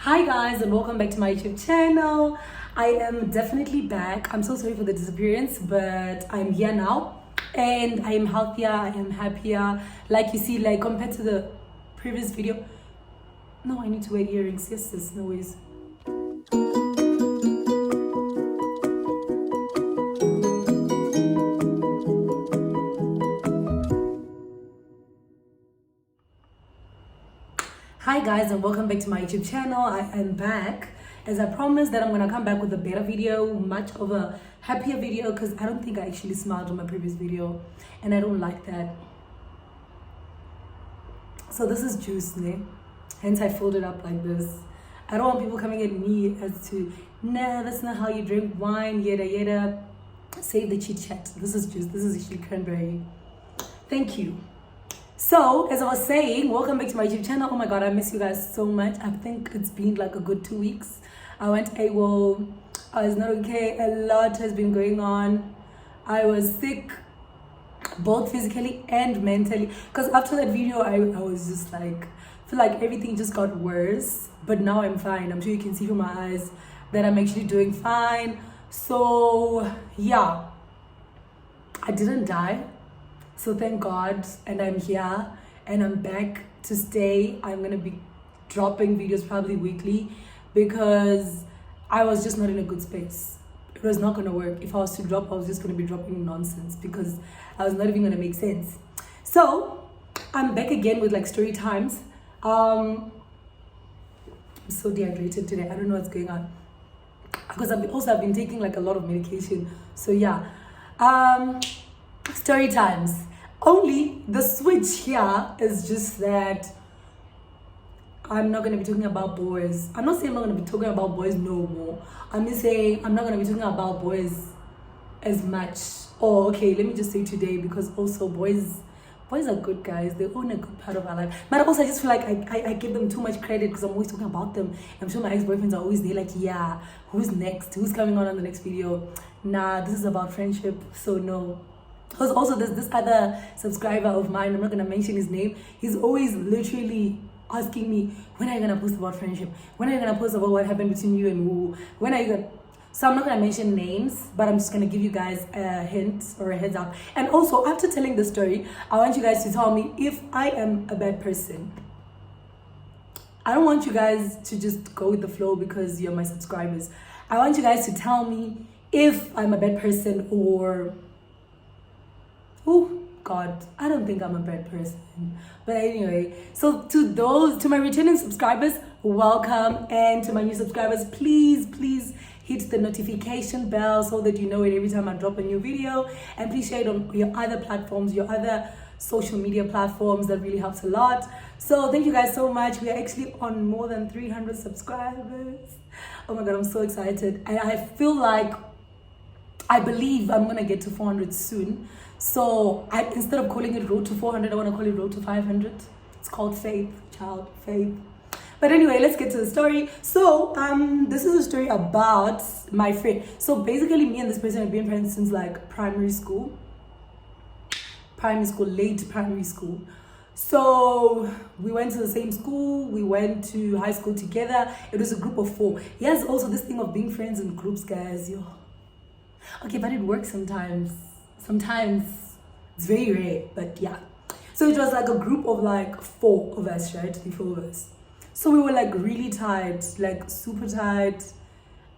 Hi guys, and welcome back to my YouTube channel. I am definitely back. I'm so sorry for the disappearance, but I'm here now and I am healthier, I am happier. Like you see, like compared to the previous video. No, I need to wear earrings. Yes, there's no ways. Hi guys, and welcome back to my YouTube channel. I am back. As I promised that I'm gonna come back with a better video, much of a happier video, because I don't think I actually smiled on my previous video and I don't like that. So this is juice, ne? Hence I fold it up like this. I don't want people coming at me as to, nah, that's not how you drink wine, yada yada. Save the chit chat. This is juice. This is actually cranberry. Thank you. So, as I was saying, welcome back to my YouTube channel. Oh my god, I miss you guys so much. I think it's been like a good 2 weeks. I went AWOL. I was not okay. A lot has been going on. I was sick, both physically and mentally. Because after that video, I was just like, I feel like everything just got worse. But now I'm fine. I'm sure you can see from my eyes that I'm actually doing fine. So, yeah. I didn't die. So thank God, and I'm here and I'm back to stay. I'm gonna be dropping videos probably weekly because I was just not in a good space. It was not gonna work. If I was to drop, I was just gonna be dropping nonsense because I was not even gonna make sense. So I'm back again with like story times. I'm so dehydrated today. I don't know what's going on because I've been taking like a lot of medication. So yeah. Story times. Only the switch here is just that I'm not going to be talking about boys. I'm not saying I'm not going to be talking about boys no more. I'm just saying I'm not going to be talking about boys as much. Oh, okay, let me just say today, because also boys are good guys. They own a good part of our life. But also I just feel like I give them too much credit because I'm always talking about them. I'm sure my ex-boyfriends are always there like, yeah, who's next? Who's coming on the next video? Nah, this is about friendship, so no. Because also there's this other subscriber of mine, I'm not going to mention his name. He's always literally asking me, when are you going to post about friendship? When are you going to post about what happened between you and who? When are you going to... So I'm not going to mention names, but I'm just going to give you guys a hint or a heads up. And also, after telling the story, I want you guys to tell me if I am a bad person. I don't want you guys to just go with the flow because you're my subscribers. I want you guys to tell me if I'm a bad person or... Oh God, I don't think I'm a bad person. But anyway, so to my returning subscribers, welcome. And to my new subscribers, please hit the notification bell so that you know it every time I drop a new video. And please share it on your other platforms, your other social media platforms. That really helps a lot. So thank you guys so much. We are actually on more than 300 subscribers. Oh my God, I'm so excited. And I feel like, I believe I'm gonna get to 400 soon. So instead of calling it road to 400, I want to call it road to 500. It's called faith, child, faith. But anyway, let's get to the story. So this is a story about my friend. So basically, me and this person have been friends since like primary school, late primary school. So we went to the same school, we went to high school together. It was a group of 4. Yes, also this thing of being friends in groups, guys. Yo. Okay, but it works sometimes. Sometimes it's very rare, but yeah. So it was like a group of like 4 of us, right? The 4 of us. So we were like really tight, like super tight.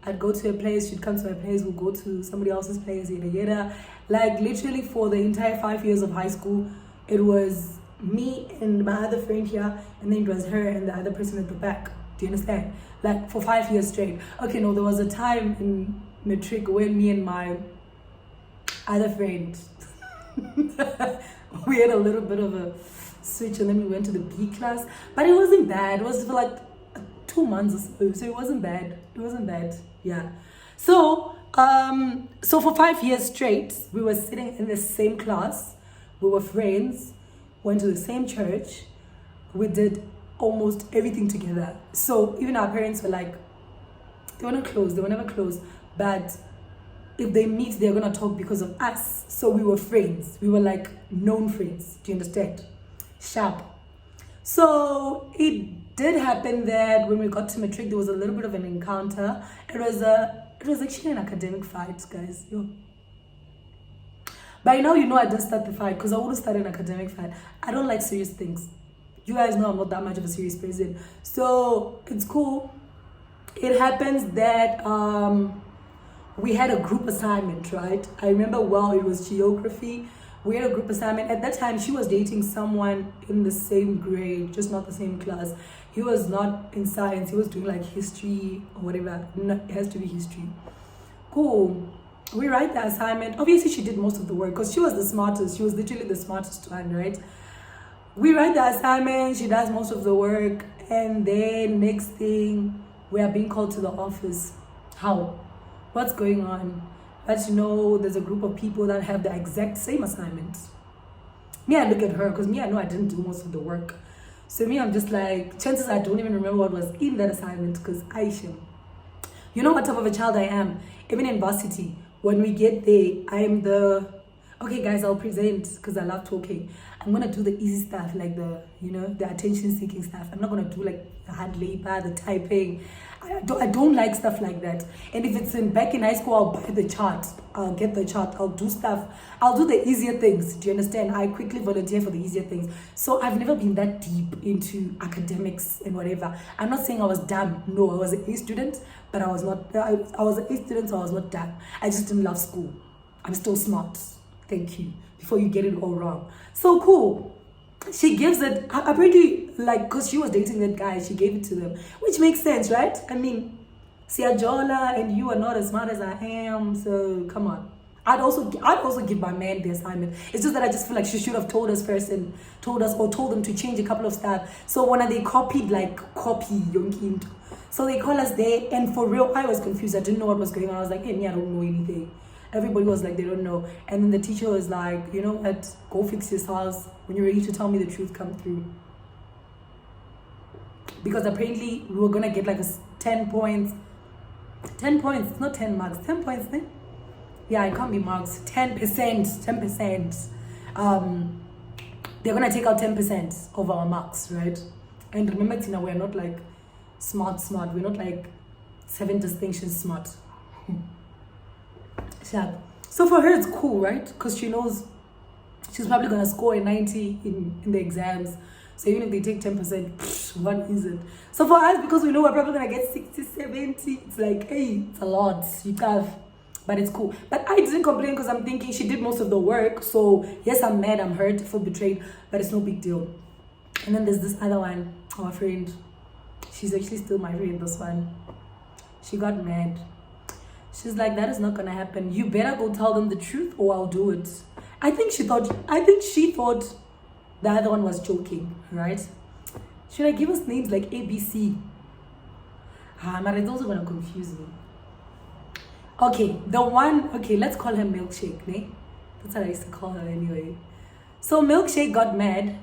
I'd go to a place, she'd come to my place, we'll go to somebody else's place, yada yada. Like literally for the entire 5 years of high school, it was me and my other friend here, and then it was her and the other person at the back. Do you understand? Like for 5 years straight. Okay, no, there was a time in matric when me and my other friend we had a little bit of a switch, and then we went to the B class, but it wasn't bad. It was for like 2 months or so it wasn't bad. Yeah. So so for 5 years straight we were sitting in the same class, we were friends, went to the same church, we did almost everything together. So even our parents were like, they were never close, but if they meet, they're gonna talk because of us. So we were friends. We were like known friends. Do you understand? Sharp. So it did happen that when we got to matric, there was a little bit of an encounter. It was actually an academic fight, guys. Yo. By now, you know I didn't start the fight because I wouldn't start an academic fight. I don't like serious things. You guys know I'm not that much of a serious person. So it's cool. It happens that we had a group assignment, right? I remember well, it was geography. We had a group assignment. At that time, she was dating someone in the same grade, just not the same class. He was not in science. He was doing like history or whatever. No, it has to be history. Cool. We write the assignment. Obviously, she did most of the work because she was the smartest. She was literally the smartest one, right? We write the assignment. She does most of the work. And then next thing, we are being called to the office. How? What's going on? But you know, there's a group of people that have the exact same assignments. Me, I look at her because me, I know I didn't do most of the work. So me, I'm just like, chances I don't even remember what was in that assignment because Aisha. You know what type of a child I am? Even in varsity, when we get there, I'm the, okay guys, I'll present because I love talking. I'm going to do the easy stuff like the, you know, the attention seeking stuff. I'm not going to do like the hard labor, the typing. I don't like stuff like that. And if it's back in high school, I'll buy the chart. I'll get the chart. I'll do stuff. I'll do the easier things. Do you understand? I quickly volunteer for the easier things. So I've never been that deep into academics and whatever. I'm not saying I was dumb. No, I was an A student, but I was not. I was an A student, so I was not dumb. I just didn't love school. I'm still smart. Thank you. Before you get it all wrong. So cool. She gives it, apparently, like, because she was dating that guy, she gave it to them, which makes sense, right? I mean, Siajola and you are not as smart as I am, so come on. I'd also give my man the assignment. It's just that I just feel like she should have told us first and told them to change a couple of stuff. So when they copied, like, copy Yonkind. So they call us there, and for real, I was confused. I didn't know what was going on. I was like, hey, me, I don't know anything. Everybody was like, they don't know. And then the teacher was like, you know what, go fix yourselves. When you're ready to tell me the truth, come through. Because apparently we were gonna get like 10 points. 10 points, it's not 10 marks. 10 points, then? Yeah, it can't be marks. 10%, 10%. They're gonna take out 10% of our marks, right? And remember, Tina, we're not like smart. We're not like 7 distinctions smart. So for her, it's cool, right? Because she knows she's probably going to score a 90 in the exams. So even if they take 10%, what is it? So for us, because we know we're probably going to get 60, 70, it's like, hey, it's a lot. You tough. But it's cool. But I didn't complain because I'm thinking she did most of the work. So yes, I'm mad, I'm hurt, I feel betrayed, but it's no big deal. And then there's this other one, our friend. She's actually still my friend, this one. She got mad. She's like, that is not gonna happen. You better go tell them the truth or I'll do it. I think she thought the other one was joking, right? Should I give us names like ABC? But it's also gonna confuse me. Okay, let's call her Milkshake, ne? That's what I used to call her anyway. So Milkshake got mad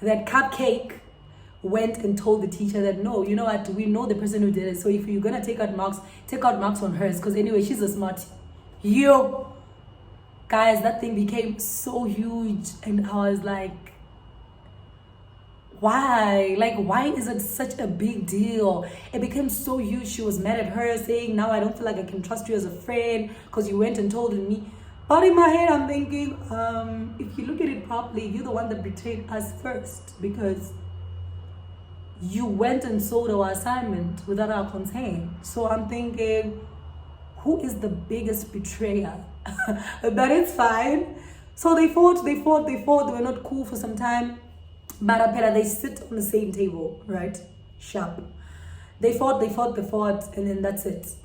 that Cupcake went and told the teacher that, no, you know what, we know the person who did it, so if you're gonna take out marks on hers, because anyway, she's a smart. Yo, guys, that thing became so huge, and I was like, why? Like, why is it such a big deal? It became so huge. She was mad at her, saying, now I don't feel like I can trust you as a friend because you went and told me. But in my head, I'm thinking, if you look at it properly, you're the one that betrayed us first, because you went and sold our assignment without our consent. So I'm thinking, who is the biggest betrayer? But it's fine. So they fought. They were not cool for some time. But they sit on the same table, right? Sharp. They fought, and then that's it.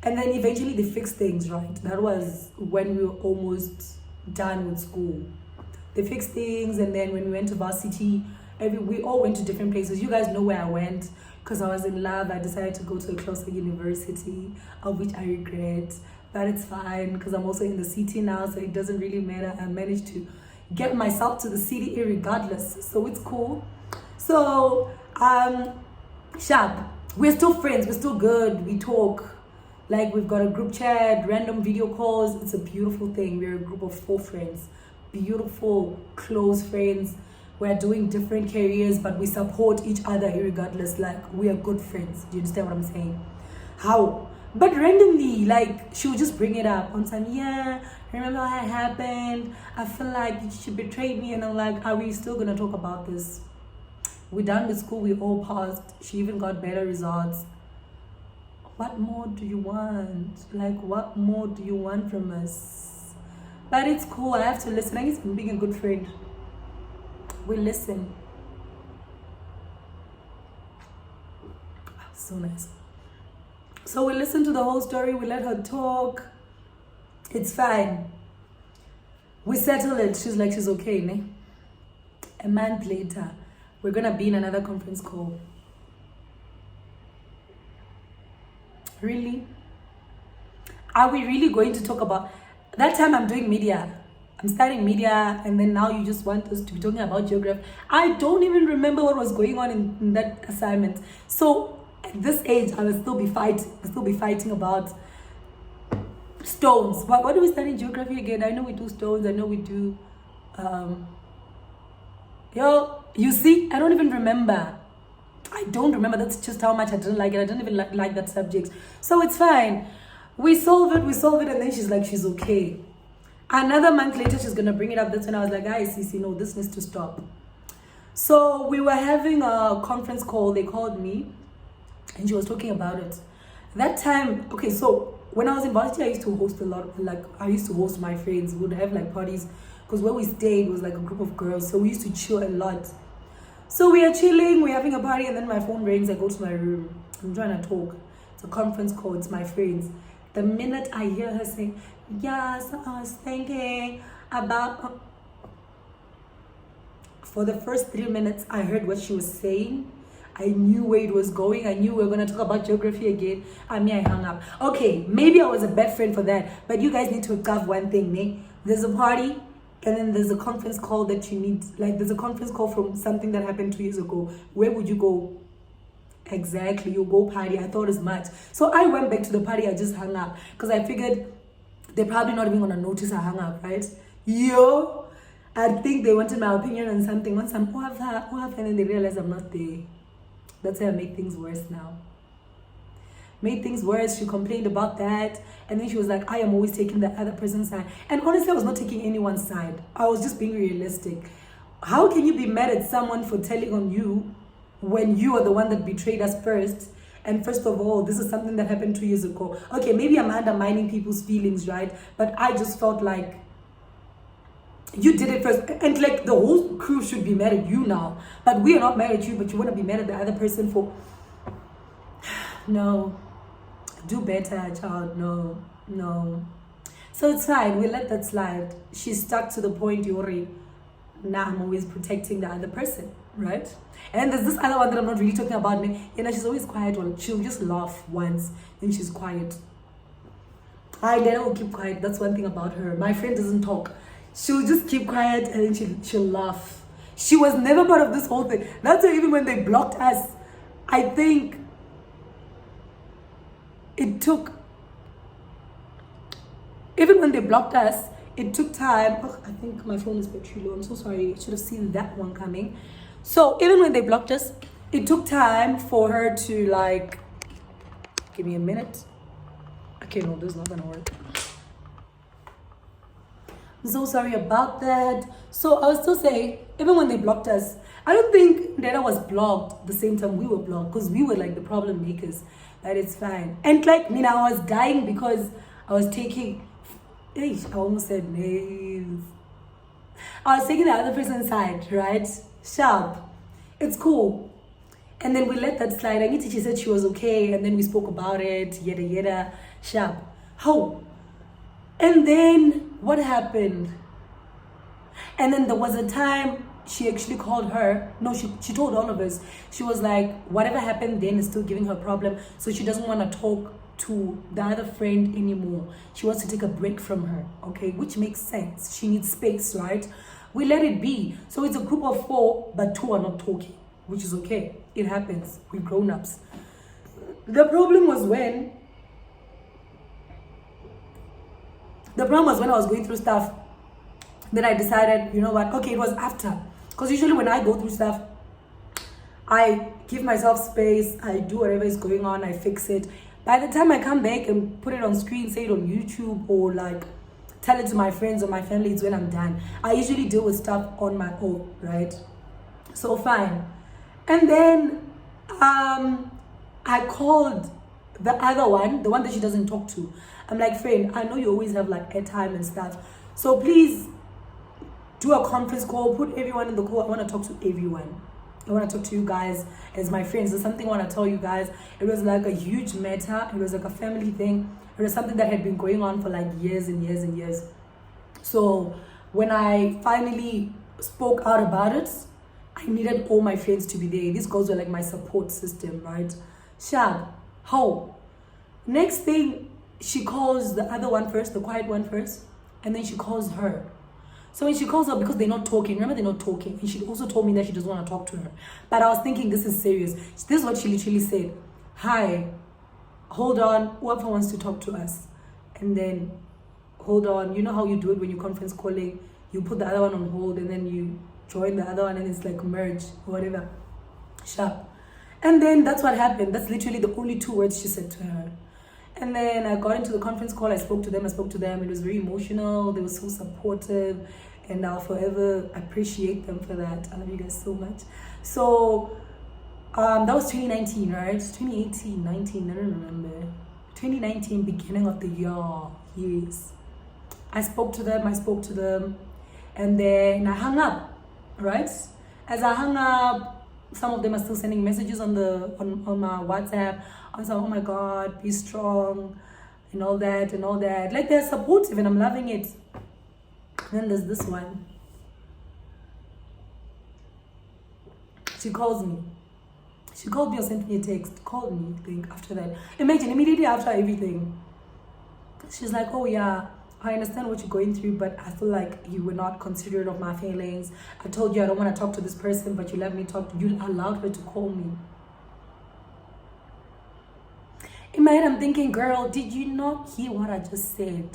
And then eventually they fixed things, right? That was when we were almost done with school. They fixed things, and then when we went to varsity, we all went to different places. You guys know where I went because I was in love. I decided to go to a closer university, of which I regret, but it's fine because I'm also in the city now, so it doesn't really matter. I managed to get myself to the city regardless, so it's cool. So sharp, we're still friends, we're still good, we talk, like we've got a group chat, random video calls. It's a beautiful thing. We're a group of 4 friends, beautiful, close friends. we're doing different careers, but we support each other irregardless. Like, we are good friends. Do you understand what I'm saying? How? But randomly, like, she would just bring it up on time. Yeah, remember how it happened? I feel like she betrayed me. And I'm like, are we still gonna talk about this? We're done with school, we all passed. She even got better results. What more do you want? Like, what more do you want from us? But it's cool, I have to listen. I guess I'm being a good friend. We listen. So nice. So we listen to the whole story, we let her talk. It's fine. We settle it. She's like, she's okay, ne? A month later, we're gonna be in another conference call. Really? Are we really going to talk about that time? I'm doing media. I'm studying media, and then now you just want us to be talking about geography. I don't even remember what was going on in that assignment. So at this age, I will still be fighting about stones. What do we study in geography again? I know we do stones. I know we do. You see, I don't even remember. I don't remember. That's just how much I didn't like it. I didn't even like that subject. So it's fine. We solve it, and then she's like, she's okay. Another month later, she's gonna bring it up. That's when I was like, guys, Cece, no, this needs to stop. So we were having a conference call. They called me, and she was talking about it. That time, okay, so when I was in varsity, I used to host a lot. I used to host my friends. We would have like parties, because where we stayed was like a group of girls, so we used to chill a lot. So we are chilling, we're having a party, and then my phone rings. I go to my room. I'm trying to talk. It's a conference call. It's my friends. The minute I hear her say, yes, I was thinking about... For the first 3 minutes, I heard what she was saying. I knew where it was going. I knew we were going to talk about geography again. I hung up. Okay, maybe I was a bad friend for that. But you guys need to have one thing, ne? There's a party, and then there's a conference call that you need. Like, there's a conference call from something that happened 2 years ago. Where would you go? Exactly, you go party. I thought as much. So I went back to the party. I just hung up. Because I figured they're probably not even going to notice I hung up, right? Yo, I think they wanted my opinion on something. Once I'm, what happened? And then they realize I'm not there. That's how I make things worse now. Made things worse. She complained about that. And then she was like, I am always taking the other person's side. And honestly, I was not taking anyone's side. I was just being realistic. How can you be mad at someone for telling on you when you are the one that betrayed us first? And first of all, this is something that happened 2 years ago. Okay, maybe I'm undermining people's feelings, right? But I just felt like you did it first. And like the whole crew should be mad at you now. But we are not mad at you, but you want to be mad at the other person for... No. Do better, child. No. So it's fine. We let that slide. She's stuck to the point, Yori. Now I'm always protecting the other person, right? And there's this other one that I'm not really talking about. Me, she's always quiet. She'll just laugh once, then she's quiet. I then will keep quiet. That's one thing about her. My friend doesn't talk. She'll just keep quiet, and then she'll laugh. She was never part of this whole thing. That's why even when they blocked us, I think it took... Even when they blocked us, it took time. Oh, I think my phone is battery low. I'm so sorry. I should have seen that one coming. So even when they blocked us, it took time for her to like... Give me a minute. Okay, no, this is not gonna work. I'm so sorry about that. So I was still saying, even when they blocked us, I don't think Dana was blocked the same time we were blocked, because we were like the problem makers. That it's fine. And like, I was dying because I was taking... I almost said names. I was taking the other person's side, right? Sharp. It's cool. And then we let that slide. I she said she was okay, and then we spoke about it, yada. Sharp. How? And then what happened? And then there was a time she actually called her. No, she told all of us. She was like, whatever happened then is still giving her problem. So she doesn't want to talk to the other friend anymore. She wants to take a break from her, okay? Which makes sense. She needs space, right? We let it be. So it's a group of 4, but 2 are not talking, which is okay. It happens. We're grown-ups. The problem was when I was going through stuff. Then I decided, you know what? Okay, it was after. Because usually when I go through stuff, I give myself space, I do whatever is going on, I fix it. By the time I come back and put it on screen, say it on YouTube, or like tell it to my friends or my family, it's when I'm done. I usually deal with stuff on my own, right? So fine. And then I called the other one, the one that she doesn't talk to. I'm like, friend, I know you always have like airtime and stuff, so please do a conference call, put everyone in the call. I want to talk to everyone. I want to talk to you guys as my friends. There's something I want to tell you guys. It was like a huge matter. It was like a family thing. It was something that had been going on for like years and years and years. So when I finally spoke out about it, I needed all my friends to be there. These girls were like my support system, right? Shab, how? Next thing, she calls the other one first, the quiet one first, and then she calls her. So when she calls her, because they're not talking, remember they're not talking, and she also told me that she doesn't want to talk to her. But I was thinking, this is serious. This is what she literally said. Hi, hold on, whoever wants to talk to us. And then, hold on, you know how you do it when you conference calling? You put the other one on hold, and then you join the other one, and it's like merge, or whatever. Sharp. And then that's what happened. That's literally the only 2 words she said to her. And then I got into the conference call. I spoke to them. It was very emotional. They were so supportive, and I'll forever appreciate them for that. I love you guys so much. So that was 2019, right? 2018, 19, I don't remember. 2019, beginning of the year. Yes. I spoke to them, and then I hung up, right? As I hung up, some of them are still sending messages on my WhatsApp. I was like, oh my God, be strong, and all that. Like, they're supportive, and I'm loving it. And then there's this one. She calls me. She called me or sent me a text. Called me, I think, after that. Imagine, immediately after everything. She's like, oh yeah, I understand what you're going through, but I feel like you were not considerate of my feelings. I told you I don't want to talk to this person, but you let me talk. You allowed her to call me. In my head, I'm thinking, girl, did you not hear what I just said?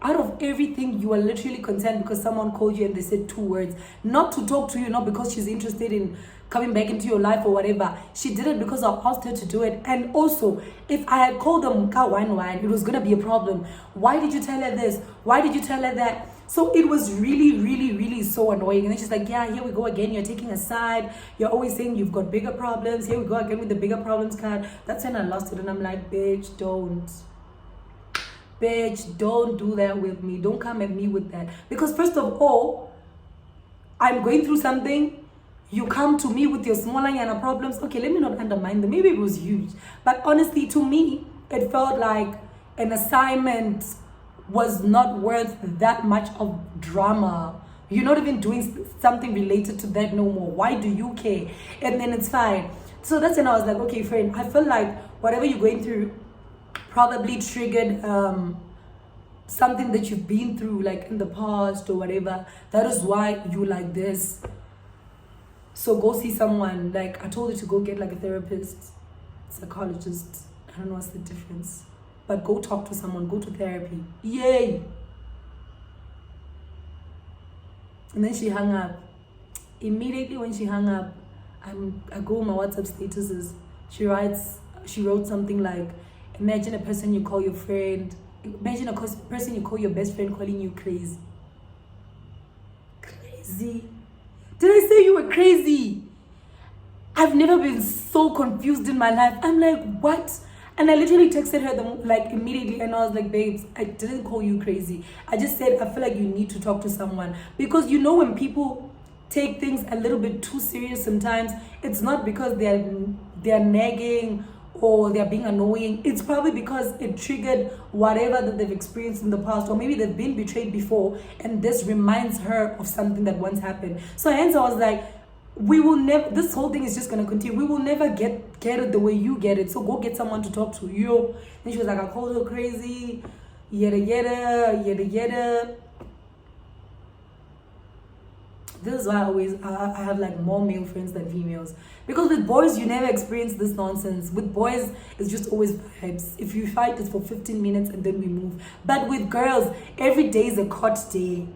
Out of everything, you are literally content because someone called you and they said 2 words. Not to talk to you, not because she's interested in coming back into your life or whatever. She did it because I asked her to do it. And also, if I had called them wine, it was going to be a problem. Why did you tell her this? Why did you tell her that? So it was really, really, really so annoying. And then she's like, yeah, here we go again. You're taking a side. You're always saying you've got bigger problems. Here we go again with the bigger problems card. That's when I lost it. And I'm like, bitch, don't. Bitch, don't do that with me. Don't come at me with that. Because first of all, I'm going through something. You come to me with your smaller yana problems. Okay, let me not undermine them. Maybe it was huge. But honestly, to me, it felt like an assignment was not worth that much of drama. You're not even doing something related to that no more. Why do you care? And then it's fine. So that's when I was like, okay, friend, I feel like whatever you're going through probably triggered something that you've been through, like in the past or whatever. That is why you like this. So go see someone. Like, I told you to go get like a therapist, psychologist. I don't know what's the difference. But go talk to someone, go to therapy. Yay! And then she hung up. Immediately when she hung up, I go on my WhatsApp statuses. She wrote something like, imagine a person you call your friend. Imagine a person you call your best friend calling you crazy. Crazy? Did I say you were crazy? I've never been so confused in my life. I'm like, what? And I literally texted her like immediately, and I was like, babes, I didn't call you crazy. I just said, I feel like you need to talk to someone. Because you know, when people take things a little bit too serious sometimes, it's not because they're nagging or they're being annoying. It's probably because it triggered whatever that they've experienced in the past, or maybe they've been betrayed before, and this reminds her of something that once happened. So hence I was like, we will never, this whole thing is just gonna continue. We will never get it the way you get it. So go get someone to talk to. You. And she was like, I called her crazy, yada yada, yada yada. This is why I have like more male friends than females. Because with boys, you never experience this nonsense. With boys, it's just always vibes. If you fight, it's for 15 minutes and then we move. But with girls, every day is a hot day.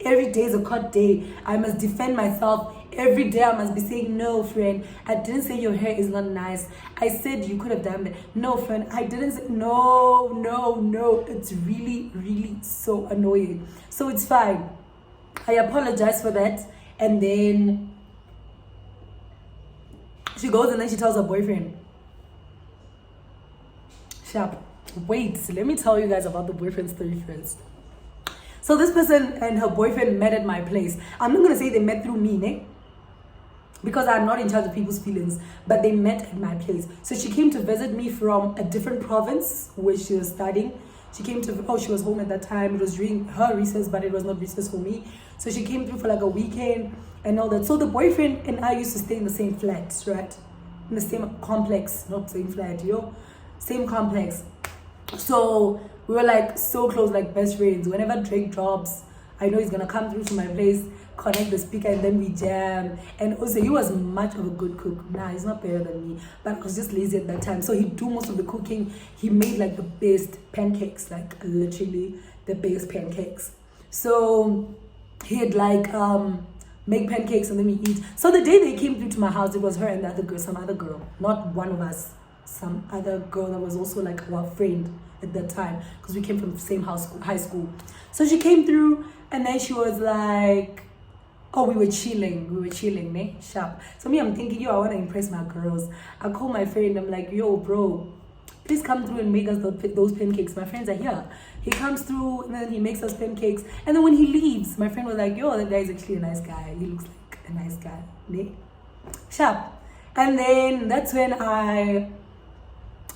Every day is a court day. I must defend myself. Every day I must be saying, no, friend, I didn't say your hair is not nice. I said you could have done that. No, friend, I didn't say, no. It's really, really so annoying. So it's fine. I apologize for that. And then she goes and then she tells her boyfriend. Sharp. Wait, let me tell you guys about the boyfriend story first. So this person and her boyfriend met at my place. I'm not going to say they met through me, ne? Because I'm not in charge of people's feelings, but they met at my place. So she came to visit me from a different province where she was studying. She came to, she was home at that time. It was during her recess, but it was not recess for me. So she came through for like a weekend and all that. So the boyfriend and I used to stay in the same flat, right? In the same complex, not same flat, same complex. So we were like so close, like best friends. Whenever Drake drops, I know he's gonna come through to my place, connect the speaker, and then we jam. And also he was much of a good cook. Nah, he's not better than me, but I was just lazy at that time. So he'd do most of the cooking. He made like the best pancakes, like literally the best pancakes. So he'd like make pancakes and then we eat. So the day they came through to my house, it was her and the other girl, some other girl, not one of us, some other girl that was also like our friend at that time, because we came from the same high school. So she came through and then she was like, oh, we were chilling, ne? Sharp. So me, I'm thinking, I want to impress my girls. I call my friend, I'm like, yo, bro, please come through and make us those pancakes. My friends are here. He comes through and then he makes us pancakes. And then when he leaves, my friend was like, yo, that guy is actually a nice guy. He looks like a nice guy, ne? Sharp. And then that's when I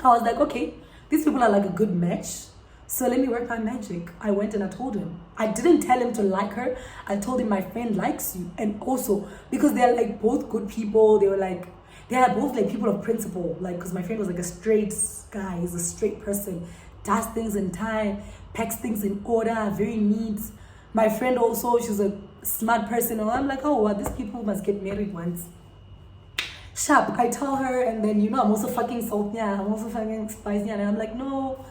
was like, okay, these people are like a good match. So let me work my magic. I went and I told him. I didn't tell him to like her. I told him my friend likes you. And also, because they're like both good people, they are both like people of principle. Like, because my friend was like a straight guy. He's a straight person. Does things in time, packs things in order, very neat. My friend also, she's a smart person. And I'm like, oh, wow, these people must get married once. Sharp. I tell her, and then, I'm also fucking salty. I'm also fucking spicy. And I'm like, no,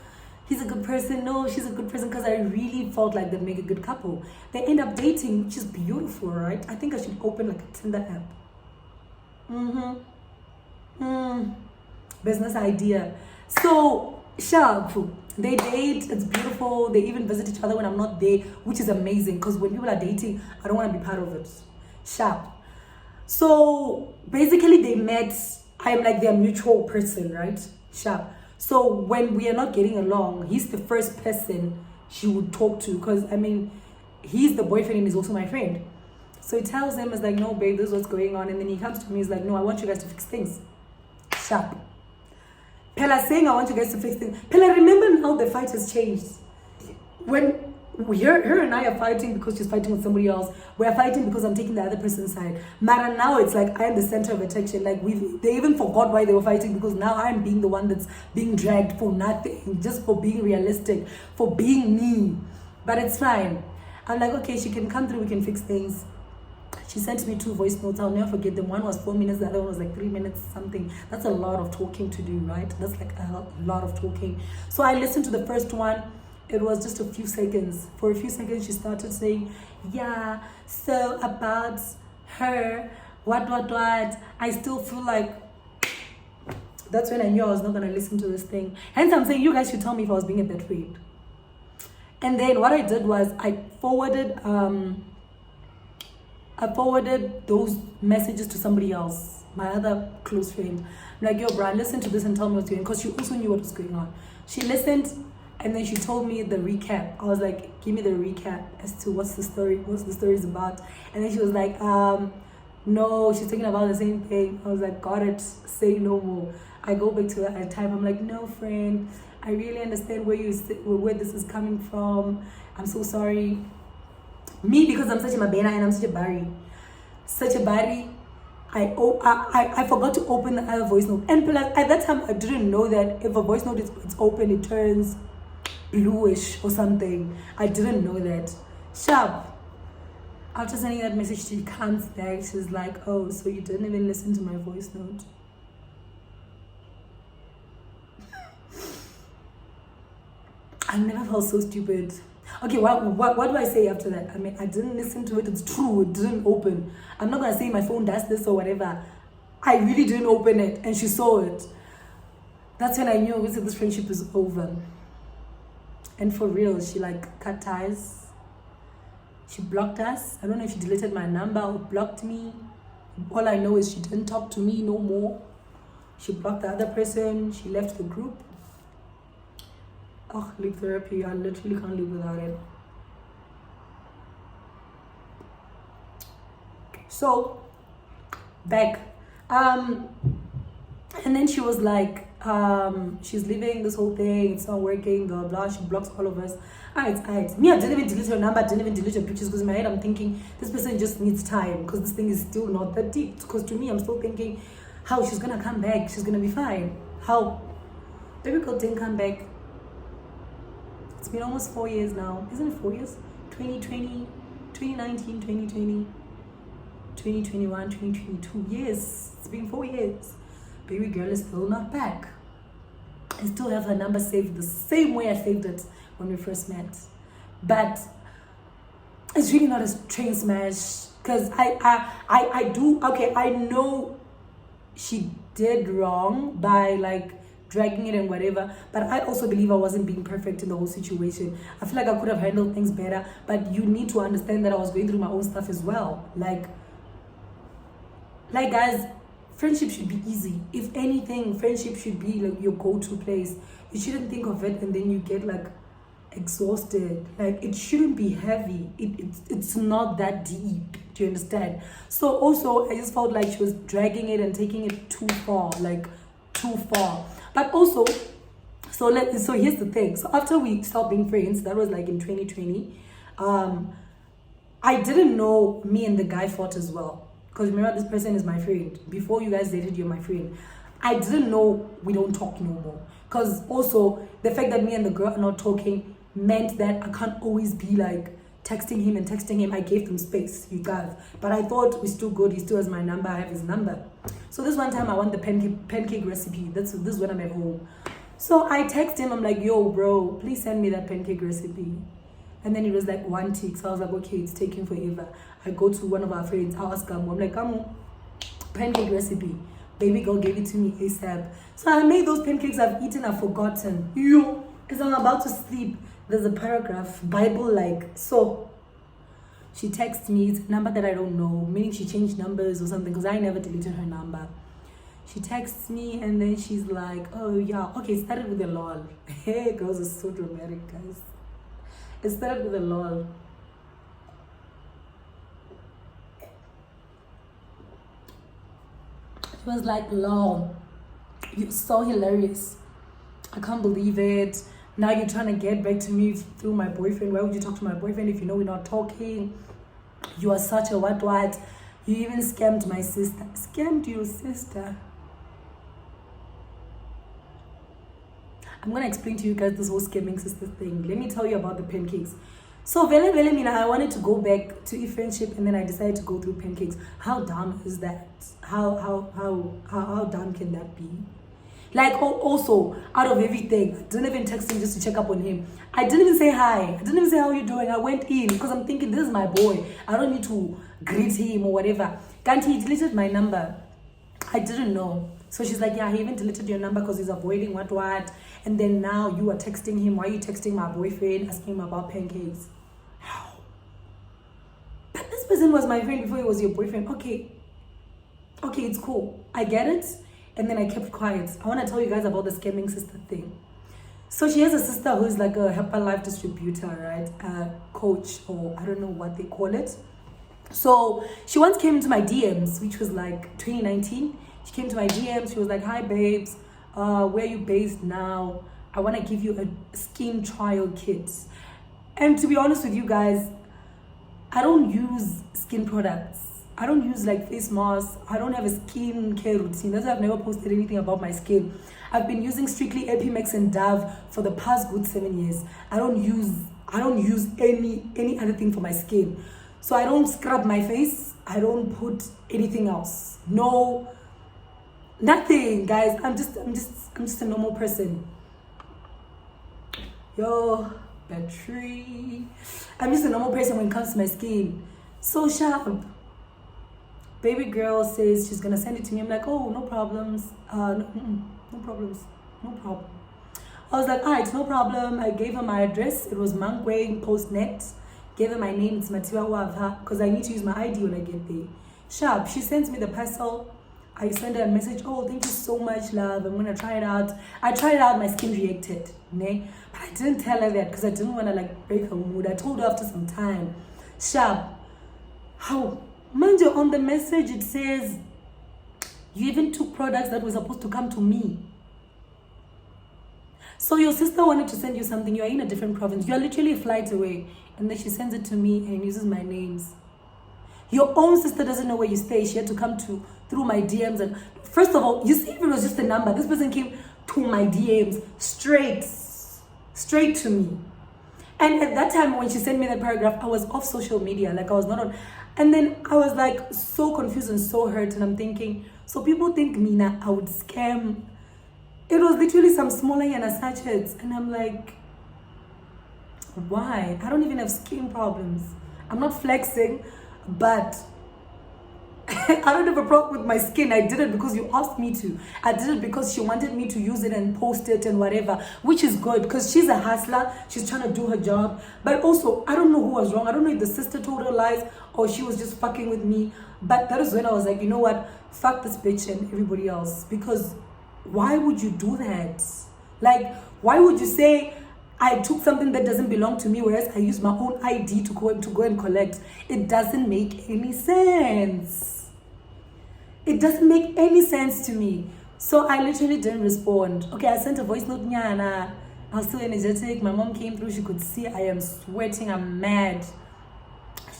he's a good person. No, she's a good person, because I really felt like they'd make a good couple. They end up dating, which is beautiful, right? I think I should open like a Tinder app. Business idea. So, sharp. They date, it's beautiful. They even visit each other when I'm not there, which is amazing, because when people are dating, I don't want to be part of it. Sharp. So basically they met. I'm like their mutual person, right? Sharp. So when we are not getting along, he's the first person she would talk to, because he's the boyfriend and he's also my friend. So he tells him, it's like, no babe, this is what's going on. And then he comes to me, he's like, no, I want you guys to fix things. Sharp. Pella saying, I want you guys to fix things. Pella, remember now the fight has changed. When her and I are fighting because she's fighting with somebody else, we're fighting because I'm taking the other person's side. Mara, now it's like I'm the center of attention. Like they even forgot why they were fighting, because now I'm being the one that's being dragged for nothing, just for being realistic, for being me. But it's fine. I'm like, okay, she can come through, we can fix things. She sent me 2 voice notes. I'll never forget them. One was 4 minutes, the other one was like 3 minutes something. That's a lot of talking to do, right? That's like a lot of talking. So I listened to the first one. It was just a few seconds. For a few seconds, she started saying, yeah, so about her, what. I still feel like, that's when I knew I was not going to listen to this thing. Hence, I'm saying you guys should tell me if I was being a bad friend. And then what I did was I forwarded those messages to somebody else, my other close friend. I'm like, yo, Brian, listen to this and tell me what's going on, because she also knew what was going on. She listened, and then she told me the recap. I was like, give me the recap as to what's the story is about. And then she was like, no, she's talking about the same thing. I was like, got it, say no more. I go back to her time. I'm like, no, friend, I really understand where this is coming from. I'm so sorry. Me, because I'm such a mabena and I'm such a bari. I forgot to open the other voice note. And plus, at that time, I didn't know that if a voice note is open, it turns bluish or something. I didn't know that. Sharp. After sending that message, she comes back. She's like, oh, so you didn't even listen to my voice note? I never felt so stupid. Okay, what do I say after that? I mean, I didn't listen to it. It's true. It didn't open. I'm not going to say my phone does this or whatever. I really didn't open it, and she saw it. That's when I knew this friendship is over. And for real, she like cut ties. She blocked us. I don't know if she deleted my number or blocked me. All I know is she didn't talk to me no more. She blocked the other person. She left the group. Oh, leave therapy. I literally can't live without it. So, back. And then she was like, she's leaving this whole thing. It's not working, blah, blah. She blocks all of us. Alright. Me, I didn't even delete her number. I didn't even delete her pictures because in my head I'm thinking this person just needs time because this thing is still not that deep. Because to me, I'm still thinking how she's gonna come back. She's gonna be fine. How? Baby girl didn't come back. It's been almost 4 years now. Isn't it 4 years? 2020, 2019, 2020, 2021, 2022. Yes, it's been 4 years. Baby girl is still not back. I still have her number saved the same way I saved it when we first met. But it's really not a train smash because I do, okay, I know she did wrong by like dragging it and whatever, but I also believe I wasn't being perfect in the whole situation. I feel like I could have handled things better, but you need to understand that I was going through my own stuff as well. Like guys, friendship should be easy. If anything, friendship should be like your go-to place. You shouldn't think of it and then you get like exhausted. Like it shouldn't be heavy. It's not that deep. Do you understand? So also I just felt like she was dragging it and taking it too far, like too far. But also, so here's the thing. So after we stopped being friends, that was like in 2020. I didn't know me and the guy fought as well. Because remember, this person is my friend. Before you guys dated, you're my friend. I didn't know we don't talk no more. Because also, the fact that me and the girl are not talking meant that I can't always be like texting him. I gave them space, you guys. But I thought we're still good. He still has my number. I have his number. So this one time I want the pancake recipe. This is when I'm at home. So I text him. I'm like, yo, bro, please send me that pancake recipe. And then it was like 1 tick. So I was like, okay, it's taking forever. I go to one of our friends. I ask Gamu. I'm like, Gamu, pancake recipe. Baby girl gave it to me ASAP. So I made those pancakes I've eaten, I've forgotten. Yo, as I'm about to sleep, there's a paragraph, Bible-like. So she texts me. It's a number that I don't know, meaning she changed numbers or something because I never deleted her number. She texts me and then she's like, oh yeah, okay, it started with a lol. Hey, girls are so dramatic, guys. It started with a lol. It was like, lol, you're so hilarious. I can't believe it. Now you're trying to get back to me through my boyfriend. Why would you talk to my boyfriend if you know we're not talking? You are such a what? You even scammed my sister. Scammed your sister? I'm going to explain to you guys this whole scamming sister thing. Let me tell you about the pancakes. So, I wanted to go back to friendship and then I decided to go through pancakes. How dumb is that? How dumb can that be? Like, also, out of everything, I didn't even text him just to check up on him. I didn't even say hi. I didn't even say how you doing. I went in because I'm thinking, this is my boy. I don't need to greet him or whatever. Can't he deleted my number? I didn't know. So she's like, yeah, he even deleted your number because he's avoiding what. And then now you are texting him. Why are you texting my boyfriend, asking him about pancakes? How? But this person was my friend before he was your boyfriend. Okay, it's cool. I get it. And then I kept quiet. I want to tell you guys about the scamming sister thing. So she has a sister who's like a Herbalife distributor, right? A coach, or I don't know what they call it. So she once came into my DMs, which was like 2019. She came to my DMs. She was like, hi, babes. Where are you based now? I want to give you a skin trial kit. And to be honest with you guys, I don't use skin products. I don't use like face masks. I don't have a skin care routine. That's why I've never posted anything about my skin. I've been using strictly Epimax and Dove for the past good 7 years. I don't use any other thing for my skin. So I don't scrub my face. I don't put anything else. No, nothing, guys. I'm just a normal person. Yo, battery. I'm just a normal person when it comes to my skin. So sharp. Baby girl says she's gonna send it to me. I'm like, oh, no problems. No problems. No problem. I was like, alright, no problem. I gave her my address. It was Mangway Postnet. Gave her my name. It's Matiwa Wavha because I need to use my ID when I get there. Sharp. She sends me the parcel. I send her a message. Oh, thank you so much, love. I'm gonna try it out. I tried it out. My skin reacted. Ne? But I didn't tell her that because I didn't want to like break her mood. I told her after some time. Sharp. How? Mind you, on the message it says you even took products that were supposed to come to me. So your sister wanted to send you something. You are in a different province. You are literally a flight away, and then she sends it to me and uses my names. Your own sister doesn't know where you stay. She had to come through my DMs. And first of all, you see, if it was just a number, this person came to my DMs straight to me. And at that time, when she sent me that paragraph, I was off social media. Like I was not on. And then I was like so confused and so hurt. And I'm thinking, so people think Mina, I would scam. It was literally some smaller and sachets. And I'm like, why? I don't even have skin problems. I'm not flexing, but I don't have a problem with my skin. I did it because you asked me to. I did it because she wanted me to use it and post it and whatever, which is good because she's a hustler. She's trying to do her job. But also, I don't know who was wrong. I don't know if the sister told her lies or she was just fucking with me. But that is when I was like, you know what? Fuck this bitch and everybody else. Because why would you do that? Like, why would you say I took something that doesn't belong to me, whereas I used my own ID to go and collect? It doesn't make any sense. It doesn't make any sense to me. So I literally didn't respond. Okay, I sent a voice note, Nyana. I was still energetic. My mom came through. She could see I am sweating. I'm mad.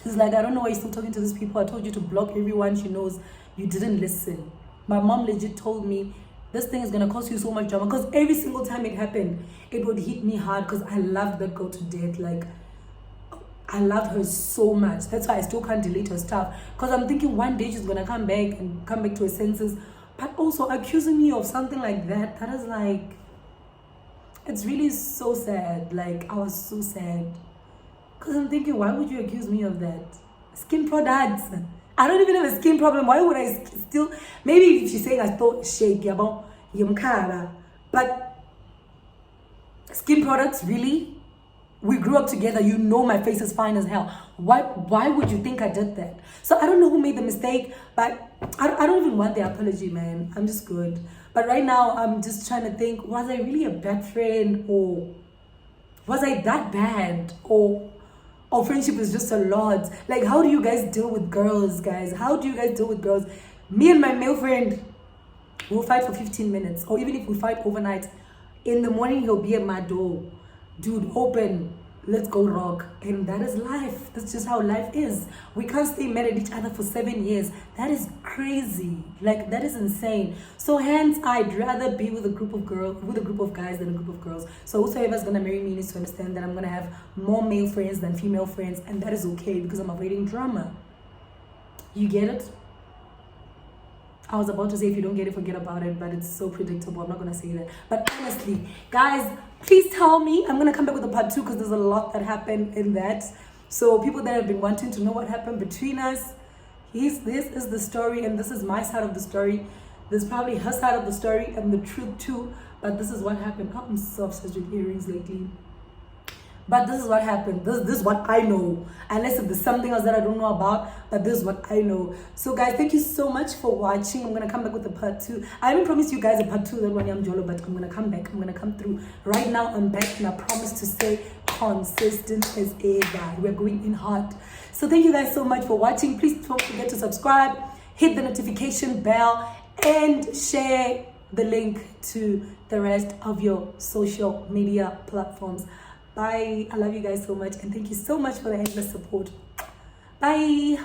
She's like, I don't know why you're still talking to these people. I told you to block everyone. She knows you didn't listen. My mom legit told me, this thing is going to cause you so much drama. Because every single time it happened, it would hit me hard because I loved that girl to death. Like, I love her so much. That's why I still can't delete her stuff. Because I'm thinking one day she's going to come back to her senses. But also accusing me of something like that, that is like, it's really so sad. Like, I was so sad. Because I'm thinking, why would you accuse me of that? Skin products. I don't even have a skin problem. Why would I still... Maybe if she's saying I still shake, but skin products, really? We grew up together. You know my face is fine as hell. Why would you think I did that? So I don't know who made the mistake, but I don't even want the apology, man. I'm just good. But right now, I'm just trying to think, was I really a bad friend? Or was I that bad? Or friendship is just a lot? Like, how do you guys deal with girls, guys? How do you guys deal with girls? Me and my male friend, we'll fight for 15 minutes. Or even if we fight overnight, in the morning, he'll be at my door. Dude, open, let's go rock. And that is life. That's just how life is. We can't stay mad at each other for 7 years. That is crazy. Like, that is insane. So hence, I'd rather be with a group of guys than a group of girls. So whoever's gonna marry me needs to understand that I'm gonna have more male friends than female friends, and that is okay because I'm avoiding drama. You get it? I was about to say, if you don't get it, forget about it, but it's so predictable. I'm not gonna say that. But honestly, guys, please tell me. I'm gonna come back with a part 2 because there's a lot that happened in that. So people that have been wanting to know what happened between us, this is the story, and this is my side of the story. There's probably her side of the story and the truth too, but this is what happened. I'm so obsessed with earrings lately. But this is what happened. This is what I know. Unless if there's something else that I don't know about, but this is what I know. So guys, thank you so much for watching. I'm going to come back with a part 2. I haven't promised you guys a part 2 that one I'm Jolo, but I'm going to come back. I'm going to come through. Right now, I'm back, and I promise to stay consistent as ever. We're going in hot. So thank you guys so much for watching. Please don't forget to subscribe, hit the notification bell, and share the link to the rest of your social media platforms. Bye. I love you guys so much, and thank you so much for the endless support. Bye.